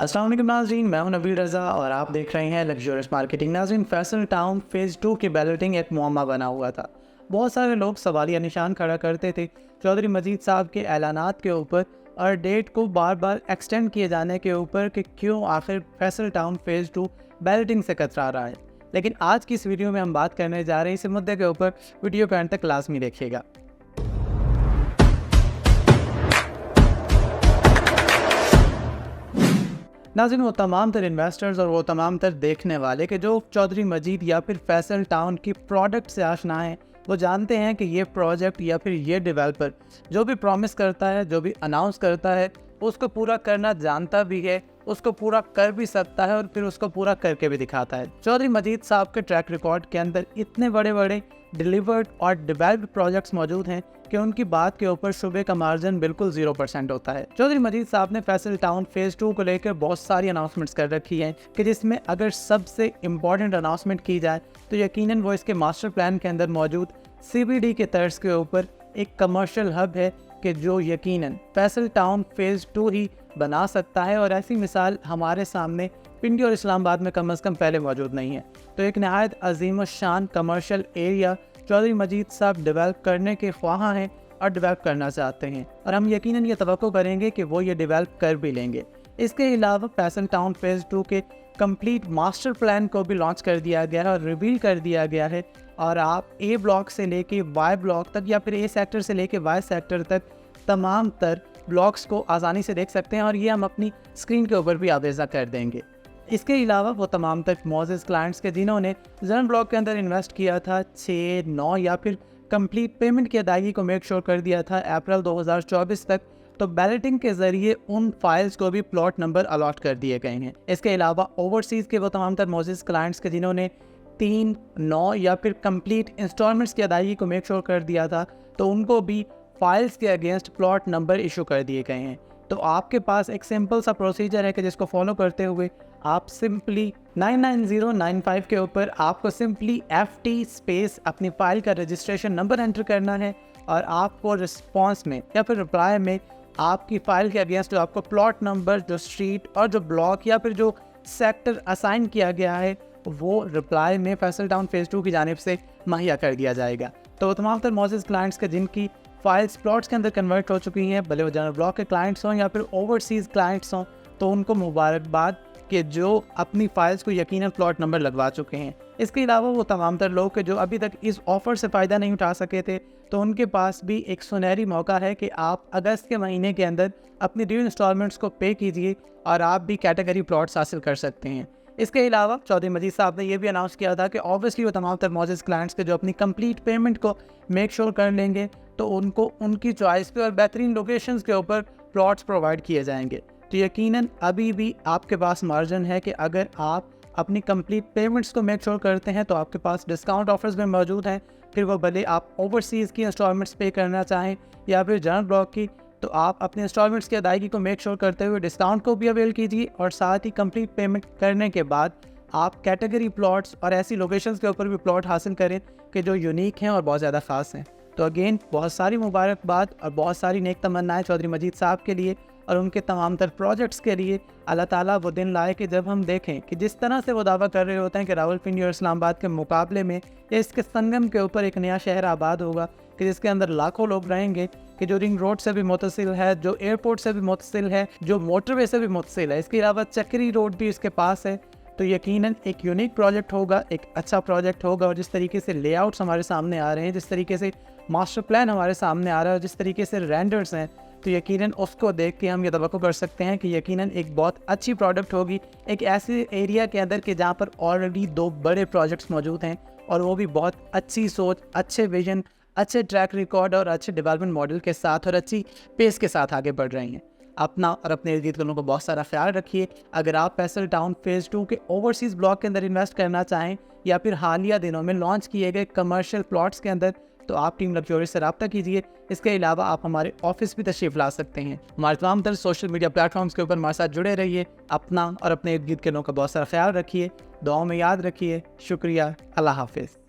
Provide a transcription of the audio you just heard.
अस्सलाम वालेकुम नाज़रीन, मैं हूं नबील रज़ा और आप देख रहे हैं लग्जरियस मार्केटिंग। नाज़रीन, फैसल टाउन फ़ेज़ 2 की बैलेटिंग एक मुअम्मा बना हुआ था। बहुत सारे लोग सवालिया निशान खड़ा करते थे चौधरी मजीद साहब के ऐलानात के ऊपर और डेट को बार बार एक्सटेंड किए जाने के ऊपर कि क्यों आखिर फैसल टाउन फ़ेज़ 2 बैलेटिंग से कतरा रहा है। लेकिन आज की इस वीडियो में हम बात करने जा रहे हैं इस मुद्दे के ऊपर। वीडियो को एंड तक लाजमी देखिएगा। नाज़रीन, वो तमाम तर इन्वेस्टर्स और वो तमाम तर देखने वाले कि जो चौधरी मजीद या फिर फैसल टाउन की प्रोडक्ट से आशना है, वो जानते हैं कि ये प्रोजेक्ट या फिर ये डेवलपर जो भी प्रॉमिस करता है, जो भी अनाउंस करता है, उसको पूरा करना जानता भी है, उसको पूरा कर भी सकता है और फिर उसको पूरा करके भी दिखाता है। चौधरी मजीद साहब के ट्रैक रिकॉर्ड के अंदर इतने बड़े बड़े डिलीवर्ड और डेवलप्ड प्रोजेक्ट्स मौजूद हैं कि उनकी बात के ऊपर शुबे का मार्जिन बिल्कुल 0% होता है। चौधरी मजीद साहब ने फैसल टाउन फ़ेज़ 2 को लेकर बहुत सारी अनाउंसमेंट्स कर रखी हैं कि जिसमें अगर सबसे इम्पॉर्टेंट अनाउंसमेंट की जाए तो यकीनन वो इसके मास्टर प्लान के अंदर मौजूद CBD के तर्ज के ऊपर एक कमर्शियल हब है कि जो यकीनन फैसल टाउन फ़ेज़ 2 ही बना सकता है। और ऐसी मिसाल हमारे सामने पिंडी और इस्लामाबाद में कम अज़ कम पहले मौजूद नहीं है। तो एक नहायत अजीम शान कमर्शियल एरिया चौधरी मजीद साहब डेवलप करने के ख्वाह हैं और डेवलप करना चाहते हैं और हम यकीनन ये तवक्को करेंगे कि वो ये डेवलप कर भी लेंगे। इसके अलावा फैसल टाउन फ़ेज़ 2 के कंप्लीट मास्टर प्लान को भी लॉन्च कर दिया गया है और रिवील कर दिया गया है और आप A ब्लॉक से लेके Y ब्लॉक तक या फिर A सेक्टर से लेके Y सेक्टर तक तमाम तर ब्लॉक्स को आसानी से देख सकते हैं और ये हम अपनी स्क्रीन के ऊपर भी आवेज़ा कर देंगे। इसके अलावा वो तमाम तक मौजूद क्लाइंट्स के जिन्होंने जनरल ब्लॉक के अंदर इन्वेस्ट किया था 6, 9 या फिर कंप्लीट पेमेंट की अदायगी को मेक श्योर कर दिया था अप्रैल 2024 तक, तो बैलेटिंग के ज़रिए उन फाइल्स को भी प्लॉट नंबर अलॉट कर दिए गए हैं। इसके अलावा ओवरसीज़ के वो तमाम तर मौजूद क्लाइंट्स के जिन्होंने 3, 9 या फिर कंप्लीट इंस्टॉलमेंट्स की अदायगी को मेक श्योर कर दिया था, तो उनको भी फाइल्स के अगेंस्ट प्लॉट नंबर इशू कर दिए गए हैं। तो आपके पास एक सिंपल सा प्रोसीजर है कि जिसको फॉलो करते हुए आप सिंपली 99095 के ऊपर आपको सिंपली FT स्पेस अपनी फाइल का रजिस्ट्रेशन नंबर एंटर करना है और आपको रिस्पॉन्स में या फिर रिप्लाई में आपकी फ़ाइल के अगेंस्ट जो आपको प्लॉट नंबर, जो स्ट्रीट और जो ब्लॉक या फिर जो सेक्टर असाइन किया गया है, वो रिप्लाई में फैसल टाउन फ़ेज़ 2 की जानिब से मुहैया कर दिया जाएगा। तो तमाम तर मौजूद क्लाइंट्स के जिनकी फाइल्स प्लॉट्स के अंदर कन्वर्ट हो चुकी हैं, भले वो जनरल ब्लॉक के क्लाइंट्स हों या फिर ओवरसीज़ क्लाइंट्स हों, तो उनको मुबारकबाद कि जो अपनी फाइल्स को यकीनन प्लॉट नंबर लगवा चुके हैं। इसके अलावा वो तमाम तर लोग के जो अभी तक इस ऑफ़र से फ़ायदा नहीं उठा सके थे, तो उनके पास भी एक सुनहरी मौका है कि आप अगस्त के महीने के अंदर अपनी ड्यू इंस्टॉलमेंट्स को पे कीजिए और आप भी कैटेगरी प्लॉट्स हासिल कर सकते हैं। इसके अलावा चौधरी मजीद साहब ने यह भी अनाउंस किया था कि ऑब्वियसली वो तमाम तर मौजूद क्लाइंट्स के जो अपनी कंप्लीट पेमेंट को मेक श्योर कर लेंगे, तो उनको उनकी चॉइस पे और बेहतरीन लोकेशंस के ऊपर प्लॉट्स प्रोवाइड किए जाएंगे। तो यकीनन अभी भी आपके पास मार्जिन है कि अगर आप अपनी कंप्लीट पेमेंट्स को मेक श्योर करते हैं तो आपके पास डिस्काउंट ऑफर्स में मौजूद हैं। फिर वो भले आप ओवरसीज़ की इंस्टॉलमेंट्स पे करना चाहें या फिर जनरल ब्लॉक की, तो आप अपने इंस्टॉलमेंट्स की अदायगी को मेक श्योर करते हुए डिस्काउंट को भी अवेल कीजिए और साथ ही कंप्लीट पेमेंट करने के बाद आप कैटेगरी प्लॉट्स और ऐसी लोकेशंस के ऊपर भी प्लॉट हासिल करें कि जो यूनिक हैं और बहुत ज़्यादा ख़ास हैं। तो अगेन बहुत सारी मुबारकबाद और बहुत सारी नेक तमन्नाएं चौधरी मजीद साहब के लिए और उनके तमाम तर प्रोजेक्ट्स के लिए। अल्लाह ताला वो दिन लाए कि जब हम देखें कि जिस तरह से वो दावा कर रहे होते हैं कि रावलपिंडी और इस्लामाबाद के मुकाबले में या इसके संगम के ऊपर एक नया शहर आबाद होगा कि जिसके अंदर लाखों लोग रहेंगे, कि जो रिंग रोड से भी मुतसिल है, जो एयरपोर्ट से भी मुतसिल है, जो मोटरवे से भी मुतसिल है, इसके अलावा चक्री रोड भी इसके पास है। तो यकीनन एक यूनिक प्रोजेक्ट होगा, एक अच्छा प्रोजेक्ट होगा और जिस तरीके से लेआउट्स हमारे सामने आ रहे हैं, जिस तरीके से मास्टर प्लान हमारे सामने आ रहा है और जिस तरीके से रेंडर्स हैं, तो यकीनन उसको देख के हम ये तवक्को कर सकते हैं कि यकीनन एक बहुत अच्छी प्रोडक्ट होगी एक ऐसे एरिया के अंदर कि जहाँ पर ऑलरेडी 2 बड़े प्रोजेक्ट्स मौजूद हैं और वो भी बहुत अच्छी सोच, अच्छे विजन, अच्छे ट्रैक रिकॉर्ड और अच्छे डेवलपमेंट मॉडल के साथ और अच्छी पेस के साथ आगे बढ़ रही हैं। अपना और अपने इर्द गिर्द को बहुत सारा ख्याल रखिए। अगर आप फैसल टाउन फ़ेज़ 2 के ओवरसीज़ ब्लॉक के अंदर इन्वेस्ट करना चाहें या फिर हालिया दिनों में लॉन्च किए गए कमर्शियल प्लॉट्स के अंदर, तो आप टीम लग्जरियस से रब्ता कीजिए। इसके अलावा आप हमारे ऑफिस भी तशरीफ़ ला सकते हैं। हमारे तमाम तर सोशल मीडिया प्लेटफॉर्म्स के ऊपर हमारे साथ जुड़े रहिए। अपना और अपने इर्द गिर्द के लोगों का बहुत सारा ख्याल रखिए। दुआओं में याद रखिए। शुक्रिया। अल्लाह हाफिज़।